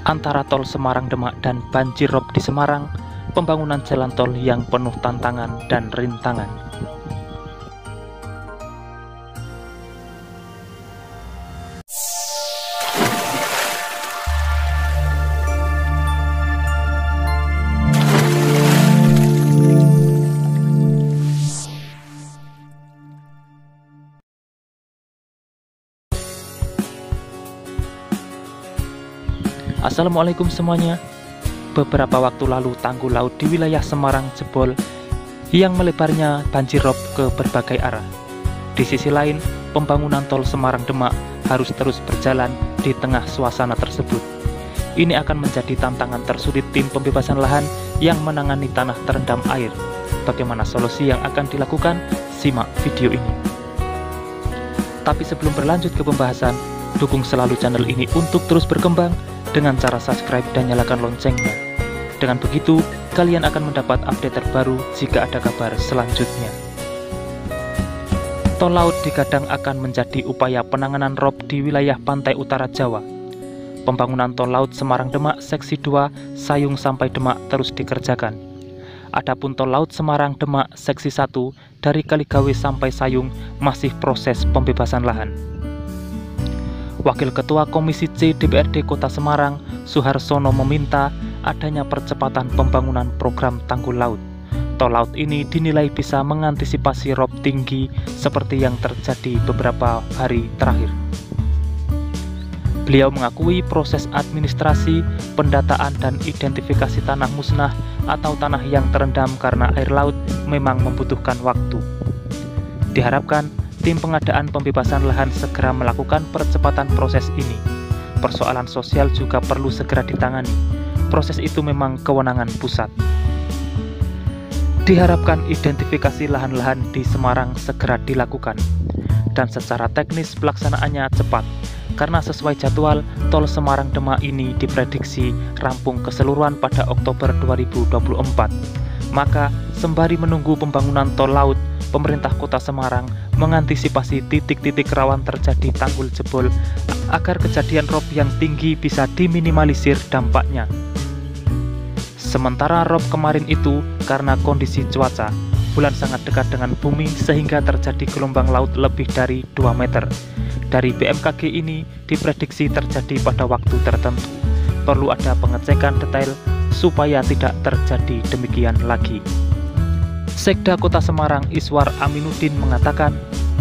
Antara tol Semarang-Demak dan banjir rob di Semarang, pembangunan jalan tol yang penuh tantangan dan rintangan. Assalamualaikum semuanya. Beberapa waktu lalu tanggul laut di wilayah Semarang jebol yang melebarnya banjir rob ke berbagai arah. Di sisi lain, pembangunan tol Semarang-Demak harus terus berjalan di tengah suasana tersebut. Ini akan menjadi tantangan tersulit tim pembebasan lahan yang menangani tanah terendam air. Bagaimana solusi yang akan dilakukan? Simak video ini. Tapi sebelum berlanjut ke pembahasan, dukung selalu channel ini untuk terus berkembang dengan cara subscribe dan nyalakan loncengnya. Dengan begitu, kalian akan mendapat update terbaru jika ada kabar selanjutnya. Tol laut digadang akan menjadi upaya penanganan rob di wilayah pantai utara Jawa. Pembangunan tol laut Semarang-Demak seksi 2 Sayung sampai Demak terus dikerjakan. Adapun tol laut Semarang-Demak seksi 1 dari Kaligawe sampai Sayung masih proses pembebasan lahan. Wakil Ketua Komisi C DPRD Kota Semarang, Suharsono meminta adanya percepatan pembangunan program tanggul laut. Tol laut ini dinilai bisa mengantisipasi rob tinggi seperti yang terjadi beberapa hari terakhir. Beliau mengakui proses administrasi, pendataan dan identifikasi tanah musnah atau tanah yang terendam karena air laut memang membutuhkan waktu. Diharapkan tim pengadaan pembebasan lahan segera melakukan percepatan proses ini. Persoalan sosial juga perlu segera ditangani. Proses itu memang kewenangan pusat. Diharapkan identifikasi lahan-lahan di Semarang segera dilakukan. Dan secara teknis pelaksanaannya cepat. Karena sesuai jadwal, tol Semarang-Demak ini diprediksi rampung keseluruhan pada Oktober 2024. Maka, sembari menunggu pembangunan tol laut, pemerintah Kota Semarang mengantisipasi titik-titik rawan terjadi tanggul jebol agar kejadian rob yang tinggi bisa diminimalisir dampaknya. Sementara rob kemarin itu karena kondisi cuaca, bulan sangat dekat dengan bumi sehingga terjadi gelombang laut lebih dari 2 meter. Dari BMKG ini diprediksi terjadi pada waktu tertentu. Perlu ada pengecekan detail supaya tidak terjadi demikian lagi. Sekda Kota Semarang Iswar Aminuddin mengatakan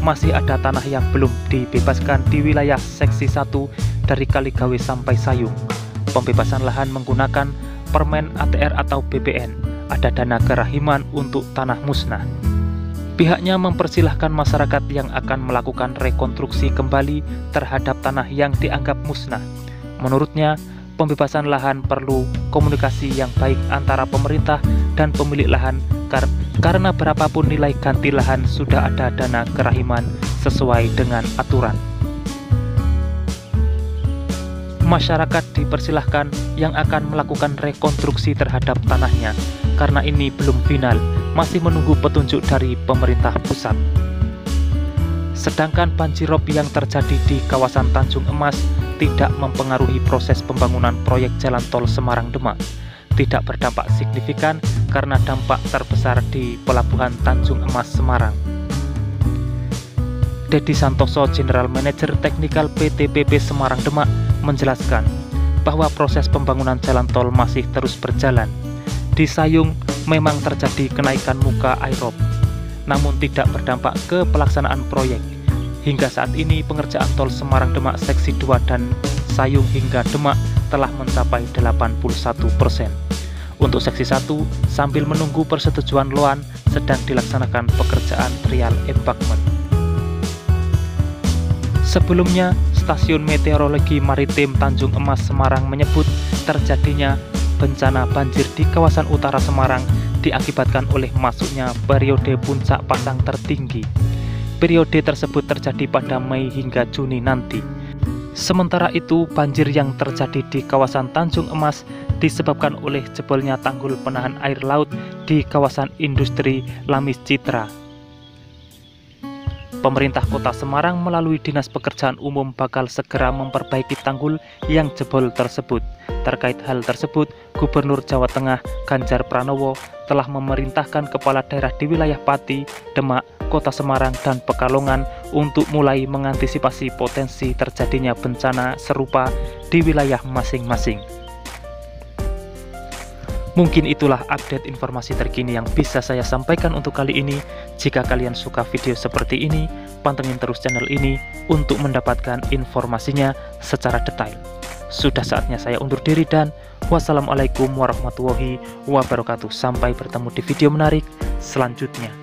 masih ada tanah yang belum dibebaskan di wilayah seksi 1 dari Kaligawe sampai Sayung. Pembebasan lahan menggunakan permen ATR atau BPN. Ada dana kerahiman untuk tanah musnah. Pihaknya mempersilahkan masyarakat yang akan melakukan rekonstruksi kembali terhadap tanah yang dianggap musnah. Menurutnya, pembebasan lahan perlu komunikasi yang baik antara pemerintah dan pemilik lahan karena berapapun nilai ganti lahan sudah ada dana kerahiman sesuai dengan aturan. Masyarakat dipersilahkan yang akan melakukan rekonstruksi terhadap tanahnya karena ini belum final, masih menunggu petunjuk dari pemerintah pusat. Sedangkan banjir rob yang terjadi di kawasan Tanjung Emas tidak mempengaruhi proses pembangunan proyek jalan tol Semarang-Demak. Tidak berdampak signifikan karena dampak terbesar di Pelabuhan Tanjung Emas Semarang. Dedi Santoso, General Manager Teknikal PT PP Semarang-Demak, menjelaskan bahwa proses pembangunan jalan tol masih terus berjalan. Di Sayung memang terjadi kenaikan muka air rob, namun tidak berdampak ke pelaksanaan proyek. Hingga saat ini pengerjaan tol Semarang-Demak seksi 2 dan Sayung hingga Demak telah mencapai 81%. Untuk seksi 1, sambil menunggu persetujuan loan, sedang dilaksanakan pekerjaan trial embankment. Sebelumnya, Stasiun Meteorologi Maritim Tanjung Emas Semarang menyebut terjadinya bencana banjir di kawasan utara Semarang diakibatkan oleh masuknya periode puncak pasang tertinggi. Periode tersebut terjadi pada Mei hingga Juni nanti. Sementara itu, banjir yang terjadi di kawasan Tanjung Emas disebabkan oleh jebolnya tanggul penahan air laut di kawasan industri Lamis Citra. Pemerintah Kota Semarang melalui Dinas Pekerjaan Umum bakal segera memperbaiki tanggul yang jebol tersebut. Terkait hal tersebut, Gubernur Jawa Tengah Ganjar Pranowo telah memerintahkan kepala daerah di wilayah Pati, Demak, Kota Semarang, dan Pekalongan untuk mulai mengantisipasi potensi terjadinya bencana serupa di wilayah masing-masing. Mungkin itulah update informasi terkini yang bisa saya sampaikan untuk kali ini. Jika kalian suka video seperti ini, pantengin terus channel ini untuk mendapatkan informasinya secara detail. Sudah saatnya saya undur diri dan wassalamualaikum warahmatullahi wabarakatuh. Sampai bertemu di video menarik selanjutnya.